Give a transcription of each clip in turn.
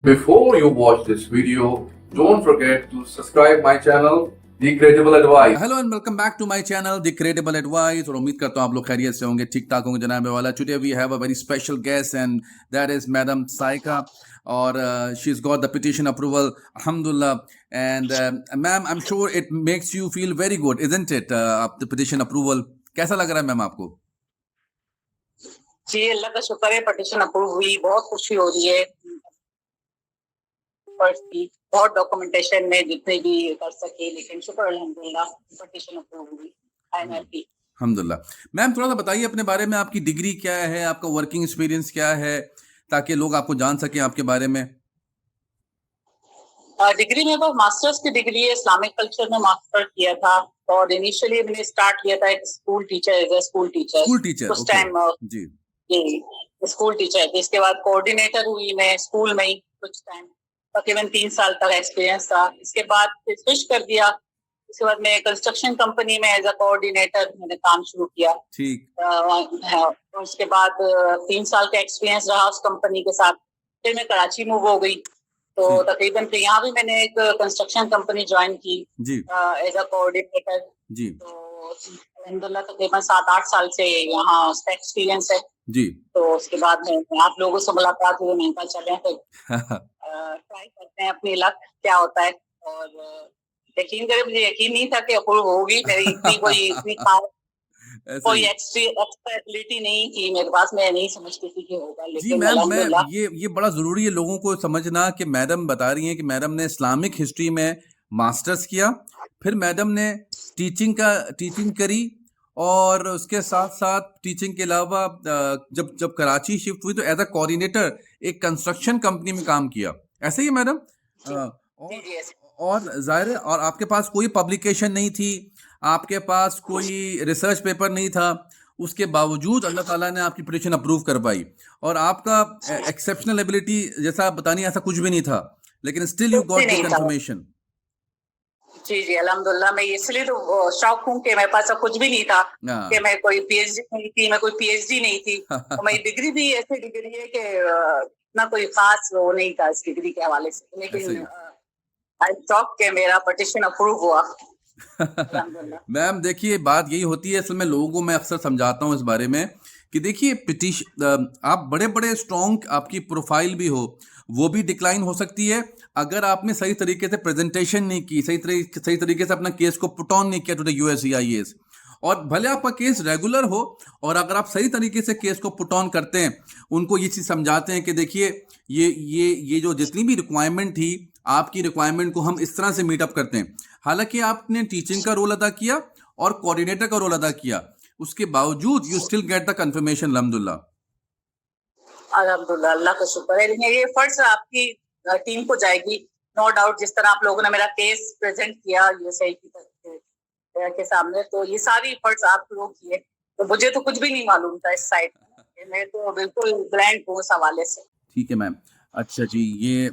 Before you watch this video, don't forget to subscribe my channel, The Credible Advice. Hello and welcome back to my channel the Credible Advice. और उम्मीद करता हूँ आप लोग खैरियत से होंगे, ठीक ठाक होंगे जनाब वाला। Today we have a very special guest and that is madam Saika और she is got the petition approval अल्हम्दुलिल्लाह। And ma'am I am sure it makes you feel very good isn't it, the petition approval कैसा लग रहा है ma'am आपको? जी अल्लाह का शुक्र है, पिटिशन अप्रूव हुई, बहुत खुशी हो रही है। फर्स्ट की बहुत डॉक्यूमेंटेशन में जितने भी कर सके, लेकिन शुक्र अल्हम्दुलिल्लाह पिटिशन अप्रूव हुई। आई एम हैप्पी अल्हम्दुलिल्लाह। मैम थोड़ा सा बताइए अपने बारे में, आपकी डिग्री क्या है, आपका वर्किंग एक्सपीरियंस क्या है, ताकि लोग आपको जान सकें आपके बारे में। डिग्री में तो मास्टर्स की डिग्री है, इस्लामिक कल्चर में मास्टर किया था। और इनिशियली मैंने स्टार्ट किया था एक school teacher, as a school teacher उस टाइम जी स्कूल टीचर थी। इसके बाद कोऑर्डिनेटर हुई मैं स्कूल में ही कुछ टाइम, तकरीबन 3 साल तक एक्सपीरियंस था। इसके बाद फिर स्विच कर दिया। इसके बाद मैं कंस्ट्रक्शन कंपनी में एज अ कोऑर्डिनेटर मैंने काम शुरू किया। ठीक। उसके बाद 3 साल का एक्सपीरियंस रहा उस कंपनी के साथ। फिर मैं कराची मूव हो गई, तो तकरीबन फिर यहाँ भी मैंने एक कंस्ट्रक्शन कंपनी ज्वाइन की एज अ कोऑर्डिनेटर। जी तो अल्हम्दुलिल्लाह तकरीबन 7-8 साल से यहाँ उसका एक्सपीरियंस है। जी तो उसके बाद में आप लोगों से मुलाकात हुई, मैंने कहा चले फिर ट्राई करते हैं अपनी लक क्या होता है। और यकीन करें, मुझे यकीन नहीं था कि अप्रूव होगी। मेरी कोई एक्स्ट्रा एबिलिटी नहीं थी मेरे पास, मैं नहीं समझती थी कि होगा। जी लेकिन मैम, मैं अल्हम्दुलिल्लाह ये बड़ा जरूरी है लोगों को समझना कि मैडम बता रही हैं कि मैडम ने इस्लामिक हिस्ट्री में मास्टर्स किया, फिर मैडम ने टीचिंग करी, और उसके साथ साथ टीचिंग के अलावा जब कराची शिफ्ट हुई तो एज अ कोऑर्डिनेटर एक कंस्ट्रक्शन कंपनी में काम किया। ऐसे ही मैडम? और जाहिर है, और आपके पास कोई पब्लिकेशन नहीं थी, आपके पास कोई रिसर्च पेपर नहीं था, उसके बावजूद अल्लाह ताला ने आपकी पिटीशन अप्रूव करवाई। और आपका एक्सेप्शनल एबिलिटी जैसा आप बतानी, ऐसा कुछ भी नहीं था, लेकिन still you got the confirmation. जी जी अल्हम्दुलिल्लाह। मैं इसलिए तो शौक हूँ कि मेरे पास कुछ भी नहीं था, कि मैं कोई पीएचडी नहीं थी, मैं कोई पीएचडी नहीं थी। तो मेरी डिग्री भी ऐसी डिग्री है कि ना कोई खास वो नहीं था इस डिग्री के हवाले से। लेकिन आई शौक के मेरा पिटीशन अप्रूव हुआ। मैम देखिए, बात यही होती है, असल में लोगों को मैं अक्सर समझाता हूँ इस बारे में कि देखिए पिटीशन, आप बड़े बड़े स्ट्रॉन्ग आपकी प्रोफाइल भी हो, वो भी डिक्लाइन हो सकती है अगर आपने सही तरीके से प्रेजेंटेशन नहीं की, सही तरीके से अपना केस को पुट ऑन नहीं किया टू द यूएससीआईएस। और भले आपका केस रेगुलर हो, और अगर आप सही तरीके से केस को पुट ऑन करते हैं, उनको ये चीज़ समझाते हैं कि देखिए ये जो जितनी भी रिक्वायरमेंट थी, आपकी रिक्वायरमेंट को हम इस तरह से मीटअप करते हैं। हालांकि आपने टीचिंग का रोल अदा किया और कोऑर्डिनेटर का रोल अदा किया, उसके बावजूद you still get the confirmation. अल्हम्दुलिल्लाह अल्हम्दुलिल्लाह, अल्लाह का शुक्र है। लेकिन ये फर्ज आपकी टीम को जाएगी, नो डाउट। जिस तरह आप लोगों ने मेरा केस प्रेजेंट किया यूएसआई के सामने, तो ये सारी फर्ज आप लोग किए। तो मुझे तो कुछ भी नहीं मालूम था इस साइड में, मैं तो बिल्कुल ब्लैंक हूँ उस हवाले से। ठीक है मैम। अच्छा जी, ये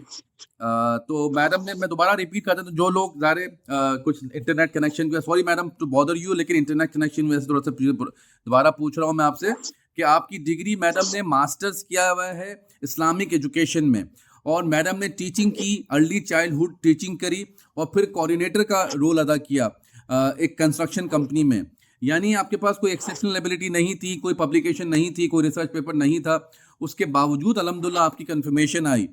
तो मैडम ने, मैं दोबारा रिपीट करता हूँ, तो जो लोग ज़ारे कुछ इंटरनेट कनेक्शन की, sorry madam to bother you, लेकिन इंटरनेट कनेक्शन में थोड़ा सा दोबारा पूछ रहा हूँ मैं आपसे कि आपकी डिग्री, मैडम ने मास्टर्स किया हुआ है इस्लामिक एजुकेशन में, और मैडम ने टीचिंग की, अर्ली चाइल्डहुड टीचिंग करी, और फिर कोऑर्डिनेटर का रोल अदा किया एक कंस्ट्रक्शन कंपनी में। यानी आपके पास कोई एक्सेप्शनल एबिलिटी नहीं थी, कोई पब्लिकेशन नहीं थी, कोई रिसर्च पेपर नहीं था, उसके बावजूद अल्हम्दुलिल्लाह आपकी कंफर्मेशन आई।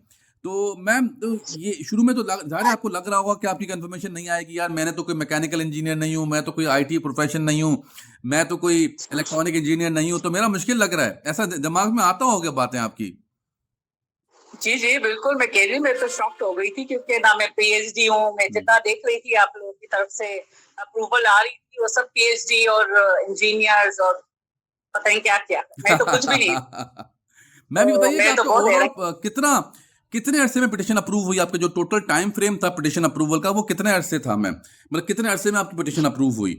तो मैम, तो ये शुरू में तो ज़ाहिर है आपको लग रहा होगा कि आपकी कंफर्मेशन नहीं आएगी, यार मैंने तो कोई मैकेनिकल इंजीनियर नहीं हूँ, मैं तो कोई आईटी प्रोफेशन नहीं हूँ, मैं तो कोई इलेक्ट्रॉनिक इंजीनियर नहीं हूँ, तो मेरा मुश्किल लग रहा है, ऐसा दिमाग में आता होगा बातें आपकी? जी जी बिल्कुल, मैं कह रही हूँ, मैं तो शॉक्ड हो गई थी, क्योंकि ना मैं पीएचडी हूँ। मैं जितना देख रही थी आप लोगों की तरफ से अप्रूवल आ रही थी, वो सब पीएचडी और इंजीनियर्स और पता नहीं क्या क्या, मैं तो कुछ भी नहीं। मैम ये बताइए कि मैं तो आपका बहुत ओवरऑल कितने अरसे में पिटीशन अप्रूव हुई? आपका जो टोटल टाइम फ्रेम था पिटीशन अप्रूवल का, वो कितने अरसे था मैम? मतलब कितने अरसे में आपकी पिटीशन अप्रूव हुई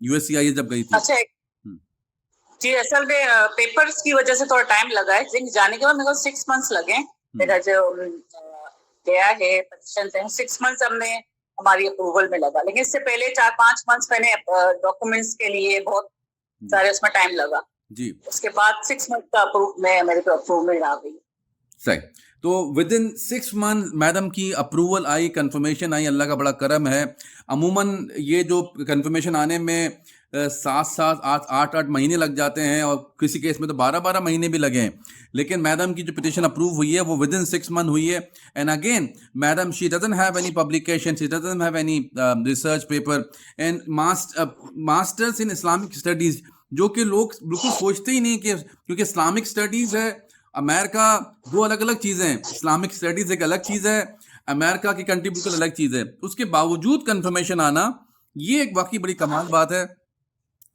यूएससीआईएस जब गई थी? अच्छा जी, असल में पेपर्स की वजह से थोड़ा टाइम लगा है। जाने के बाद मेरे को 6 मंथ्स लगे। मेरा जो गया है पिटीशन से 6 मंथ्स हमने हमारी अप्रूवल में लगा, लेकिन इससे पहले 4-5 मंथ्स मैंने डॉक्यूमेंट्स के लिए बहुत सारे उसमें टाइम लगा जी। उसके बाद 6 मंथ का अप्रूव में मेरे को अप्रूवल आ गई। सही। तो विद इन 6 मंथ मैडम की अप्रूवल आई, कंफर्मेशन आई, अल्लाह का बड़ा करम है। अमूमन ये जो कंफर्मेशन आने में 7 8 महीने लग जाते हैं और किसी केस में तो 12 महीने भी लगे हैं, लेकिन मैडम की जो पिटिशन अप्रूव हुई है वो विद इन 6 मंथ हुई है। And again madam she doesn't have any publication, she doesn't have any research paper and masters in Islamic studies, जो कि लोग बिल्कुल सोचते ही नहीं कि, क्योंकि इस्लामिक स्टडीज है अमेरिका, दो अलग अलग चीज़ें हैं। इस्लामिक स्टडीज एक अलग चीज़ है, अमेरिका की कंट्री बिल्कुल अलग चीज़ है। उसके बावजूद कंफर्मेशन आना ये एक वाकई बड़ी कमाल बात है।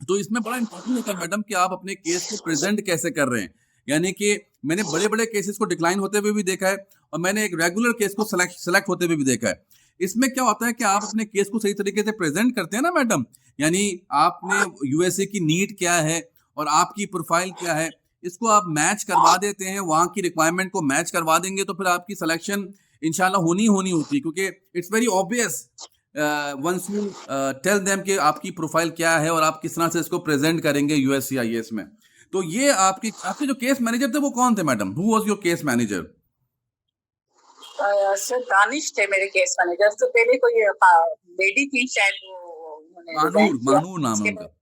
तो इसमें बड़ा इंपॉर्टेंट होता है मैडम कि आप अपने केस को प्रेजेंट कैसे कर रहे हैं। यानी कि मैंने बड़े बड़े केसेस को डिक्लाइन होते हुए भी देखा है और मैंने एक रेगुलर केस को सेलेक्ट होते हुए भी देखा है। इसमें क्या होता है कि आप अपने केस को सही तरीके से प्रेजेंट करते हैं ना मैडम, यानी आपने यूएसए की नीड क्या है और आपकी प्रोफाइल क्या है, इसको आप मैच करवा देते हैं, वहाँ की रिक्वायरमेंट को मैच करवा देंगे तो फिर आपकी सिलेक्शन इंशाल्लाह होनी होती है, क्योंकि it's very obvious once you tell them कि आपकी प्रोफाइल क्या है और आप किस तरह से इसको प्रेजेंट करेंगे यूएससीआईएस में। तो ये आपके जो केस मैनेजर थे वो कौन थे madam? Who was your case manager? Sir Danish थे मेरे केस मैनेजर। तो पहले कोई लेडी थी शायद, मानूर नाम है उनका।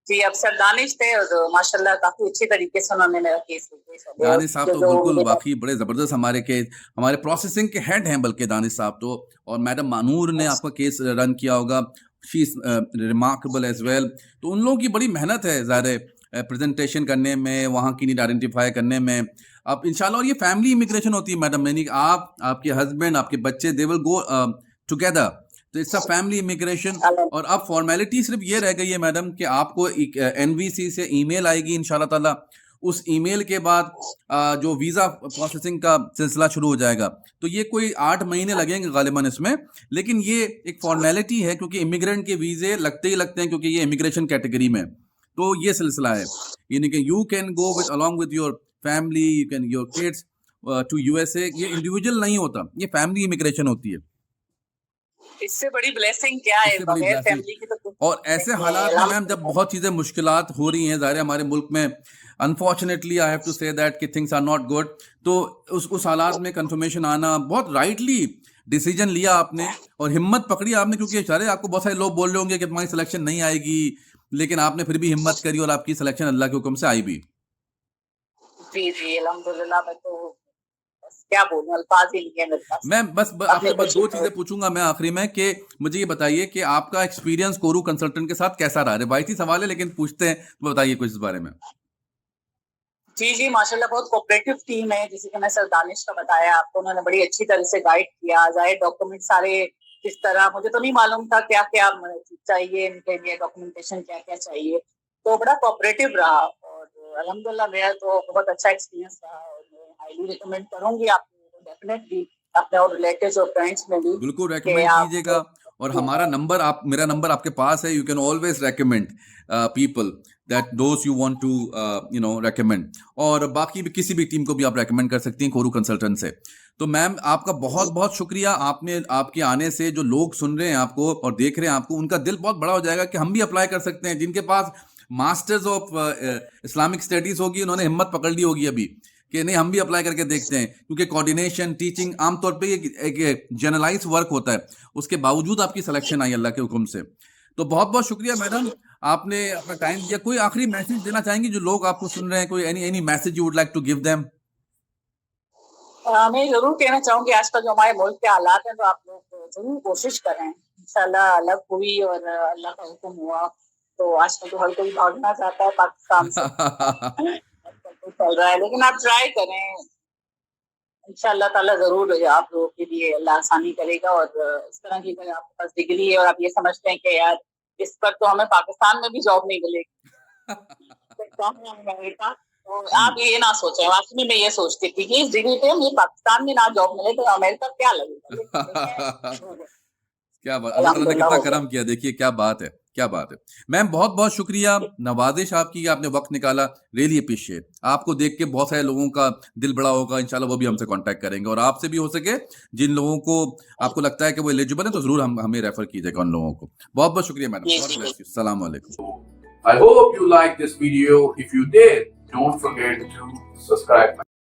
जी, अब सर दानिश थे और माशाल्लाह काफी अच्छे तरीके से उन्होंने मेरा केस लिया। दानिश साहब तो बिल्कुल वाकई बड़े जबरदस्त हमारे प्रोसेसिंग के हेड हैं, बल्कि दानिश साहब तो। और मैडम मानूर ने आपका केस रन किया होगा, she is remarkable as well. तो उन लोगों की बड़ी मेहनत है ज़ाहिर प्रेजेंटेशन करने में, वहाँ की नीड आइडेंटिफाई करने में। अब इंशाल्लाह, और ये फैमिली इमिग्रेशन होती है मैडम, यानी आप, आपके हस्बैंड, आपके बच्चे, दे विल गो टुगेदर, तो इट्स अ फैमिली इमिग्रेशन। और अब फॉर्मेलिटी सिर्फ ये रह गई है मैडम कि आपको एक एनवीसी से ईमेल आएगी इंशाल्लाह ताला। उस ईमेल के बाद जो वीज़ा प्रोसेसिंग का सिलसिला शुरू हो जाएगा। तो ये कोई 8 महीने लगेंगे गालिबन इसमें, लेकिन ये एक फॉर्मेलिटी है क्योंकि इमिग्रेंट के वीज़े लगते ही लगते हैं, क्योंकि ये इमिग्रेशन कैटेगरी में। तो ये सिलसिला है, यानी कि you can go with along with your family, you can your kids to USA. ये इंडिविजुअल नहीं होता, ये फैमिली इमिग्रेशन होती है। इससे बड़ी ब्लेसिंग क्या है बगैर फैमिली की? तो और ऐसे हालात में मैम जब बहुत चीज़ें मुश्किलात हो रही हैं ज़ाहिर हमारे मुल्क में, unfortunately I have to say that कि थिंग्स आर नॉट गुड, तो उस हालात में कंफर्मेशन आना, बहुत राइटली डिसीजन लिया आपने और हिम्मत पकड़ी आपने, क्योंकि सारे आपको बहुत सारे लोग बोल रहे होंगे कि तुम्हारी सिलेक्शन नहीं आएगी, लेकिन आपने फिर भी हिम्मत करी और आपकी सिलेक्शन अल्लाह के हुक्म से आई भी। जी जी अल्हम्दुलिल्लाह। मैं तो क्या बोलूं, अल्फाज ही नहीं है मेरे पास। मैं बस आपसे बस 2 चीजें पूछूंगा मैं आखिरी में कि मुझे ये बताइए कि आपका एक्सपीरियंस कोरू कंसल्टेंट के साथ कैसा रहा? रिवायती सवाल है लेकिन पूछते हैं, तो बताइए कुछ इस बारे में। जी जी माशाल्लाह, बहुत कोऑपरेटिव टीम है। जैसे कि मैं सर दानिश का बताया आपको, उन्होंने बड़ी अच्छी तरह से गाइड किया। जाहिर डॉक्यूमेंट सारे किस तरह, मुझे तो नहीं मालूम था क्या क्या चाहिए इनके लिए, डॉक्यूमेंटेशन क्या क्या चाहिए, तो बड़ा कोऑपरेटिव रहा और अल्हम्दुलिल्लाह मेरा तो बहुत अच्छा एक्सपीरियंस रहा और मैं हाईली रिकमेंड करूंगी आपको, डेफिनेटली अपने और रिलेटिव्स और फ्रेंड्स में भी बिल्कुल रेकमेंड कीजिएगा। और हमारा नंबर मेरा नंबर आपके पास है, you can always recommend people that those you want to recommend. और बाकी भी किसी भी टीम को भी आप रेकमेंड कर सकती हैं कोरू कंसल्टेंट से। तो मैम आपका बहुत बहुत शुक्रिया, आपके आने से जो लोग सुन रहे हैं आपको और देख रहे हैं आपको, उनका दिल बहुत बड़ा हो जाएगा कि हम भी अप्लाई कर सकते हैं। जिनके पास मास्टर्स ऑफ इस्लामिक स्टडीज होगी, उन्होंने हिम्मत पकड़ ली होगी अभी कि नहीं हम भी अप्लाई करके देखते हैं, क्योंकि कोऑर्डिनेशन, टीचिंग आमतौर पे एक जनरलाइज वर्क होता है, उसके बावजूद आपकी सिलेक्शन आई अल्लाह के हुक्म से। तो बहुत बहुत शुक्रिया मैडम, आपने अपना टाइम दिया। कोई आखिरी मैसेज देना चाहेंगे जो लोग आपको सुन रहे हैं? कोई any message you would like to give them? मैं जरूर कहना चाहूंगी, आजकल जो हमारे मुल्क के हालात हैं, तो आप लोग जरूर कोशिश करें। इंशाल्लाह अलग हुई और अल्लाह का हुक्म हुआ, तो आजकल तो हर कोई भागना चाहता है पाकिस्तान से चल रहा है, लेकिन आप ट्राई करें, इंशाल्लाह ताला जरूर आप लोगों के लिए अल्लाह आसानी करेगा। और इस तरह की अगर आपके पास डिग्री है और आप ये समझते हैं कि यार इस पर तो हमें पाकिस्तान में भी जॉब नहीं मिलेगी तो आप ये ना सोचें। वाकई में मैं ये सोचती थी कि इस डिग्री पे मुझे पाकिस्तान में ना जॉब मिले तो अमेरिका क्या लगेगा। क्या बात, अल्लाह ताला ने कितना करम किया, देखिए क्या बात है, क्या बात है। मैम बहुत बहुत शुक्रिया, नवाजिश आपकी, आपने वक्त निकाला, रियली अप्रिशिएट। आपको देख के बहुत सारे लोगों का दिल बड़ा होगा, इंशाल्लाह वो भी हमसे कांटेक्ट करेंगे। और आपसे भी हो सके जिन लोगों को आपको लगता है कि वो एलिजिबल है, तो जरूर हमें रेफर कीजिएगा उन लोगों को। बहुत बहुत शुक्रिया मैडम, अस्सलाम वालेकुम। I hope you like this video. If you did, don't forget to subscribe.